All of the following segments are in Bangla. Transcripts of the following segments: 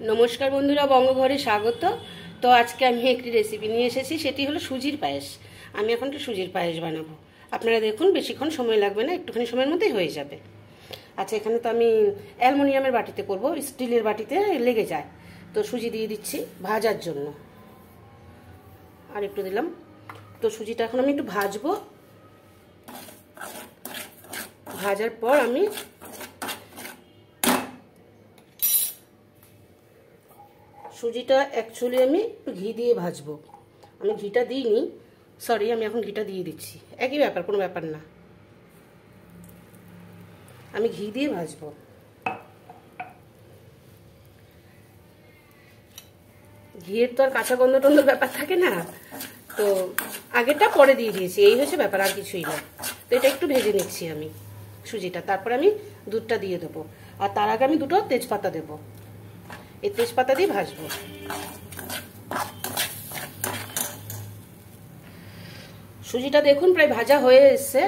नमस्कार बंधुरा बंगघरे स्वागत। तो आज के आमी एक रेसिपि निये एसेछि, सेटी हलो सुजिर पायेस। आमी एखन तो सुजिर पायेस बानाबो। आपनारा देखुन बेशिक्षण समय लागबे ना, एकटुखानि समयेर मধ্যেই হয়ে যাবে। আচ্ছা, এখানে তো আমি অ্যালুমিনিয়ামের বাটিতে করব, স্টিলের বাটিতে লেগে যায়। তো সুজি দিয়ে দিচ্ছি ভাজার জন্য, আর একটু দিলাম। তো সুজিটা এখন আমি একটু ভাজবো। ভাজার পর আমি সুজিটা অ্যাকচুয়ালি আমি একটু ঘি দিয়ে ভাজবো। আমি ঘিটা দিইনি, সরি, আমি এখন ঘিটা দিয়ে দিচ্ছি। একই ব্যাপার, কোনো ব্যাপার না। আমি ঘি দিয়ে ভাজবো। ঘিয়ের তো আর কাঁচা গন্ধ টন্ধ ব্যাপার থাকে না, তো আগেরটা পরে দিয়ে দিয়েছি, এই হচ্ছে ব্যাপার, আর কিছুই না। তো এটা একটু ভেজে নিচ্ছি আমি সুজিটা, তারপরে আমি দুধটা দিয়ে দেবো। আর তার আগে আমি দুটো তেজপাতা দেবো, এই তেজপাতা দিয়ে ভাজবো। সুজিটা দেখুন প্রায় ভাজা হয়ে এসছে।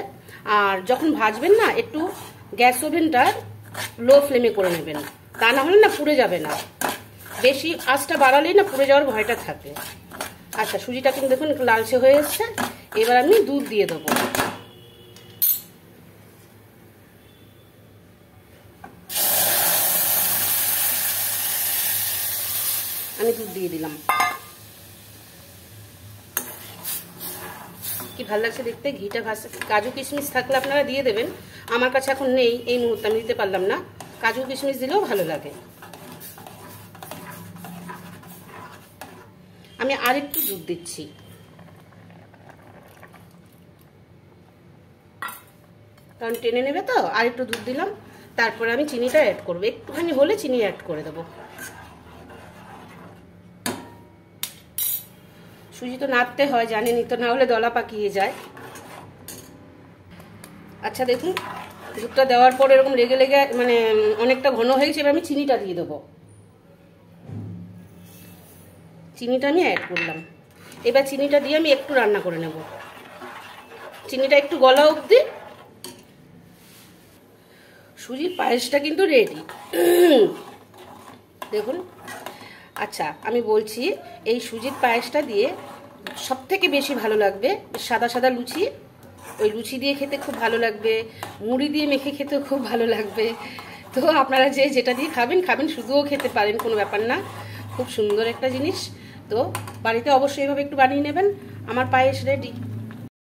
আর যখন ভাজবেন না, একটু গ্যাস ওভেনটা লো ফ্লেমে করে নেবেন, তা না হলে না পুড়ে যাবে না। বেশি আঁচটা বাড়ালেই না পুড়ে যাওয়ার ভয়টা থাকে। আচ্ছা, সুজিটা কিন্তু দেখুন একটু লালচে হয়ে এসছে। এবার আমি দুধ দিয়ে দেবো। আমি দুধ দিয়ে দিলাম। কি ভালো লাগছে দেখতে, ঘিটা ভাজছে। কাজু কিশমিশ থাকলে আপনারা দিয়ে দেবেন, আমার কাছে এখন নেই এই মুহূর্তে, আমি দিতে পারলাম না। কাজু কিশমিশ দিলেও ভালো লাগে। আমি আর একটু দুধ দিচ্ছি, কারণ টেনে নেবে তো। আর একটু দুধ দিলাম, তারপরে আমি চিনিটা অ্যাড করবো। একটুখানি হলে চিনি অ্যাড করে দেবো। সুজি তো নাড়তে হয়, জানেনই তো, না হলে দলা পাকিয়ে যায়। আচ্ছা দেখুন, দুধটা দেওয়ার পর এরকম লেগে লেগে মানে অনেকটা ঘন হয়ে গেছে। এবার আমি চিনিটা দিয়ে দেবো। চিনিটা আমি অ্যাড করলাম। এবার চিনিটা দিয়ে আমি একটু রান্না করে নেব, চিনিটা একটু গলা অবধি। সুজির পায়েসটা কিন্তু রেডি দেখুন। আচ্ছা, আমি বলছি এই সুজির পায়েসটা দিয়ে সবথেকে বেশি ভালো লাগবে সাদা সাদা লুচি। ওই লুচি দিয়ে খেতে খুব ভালো লাগবে, মুড়ি দিয়ে মেখে খেতে খুব ভালো লাগবে। তো আপনারা যে যেটা দিয়ে খাবেন খাবেন, শুধুও খেতে পারেন, কোনো ব্যাপার না। খুব সুন্দর একটা জিনিস। তো বাড়িতে অবশ্যই এভাবে একটু বানিয়ে নেবেন। আমার পায়েস রেডি।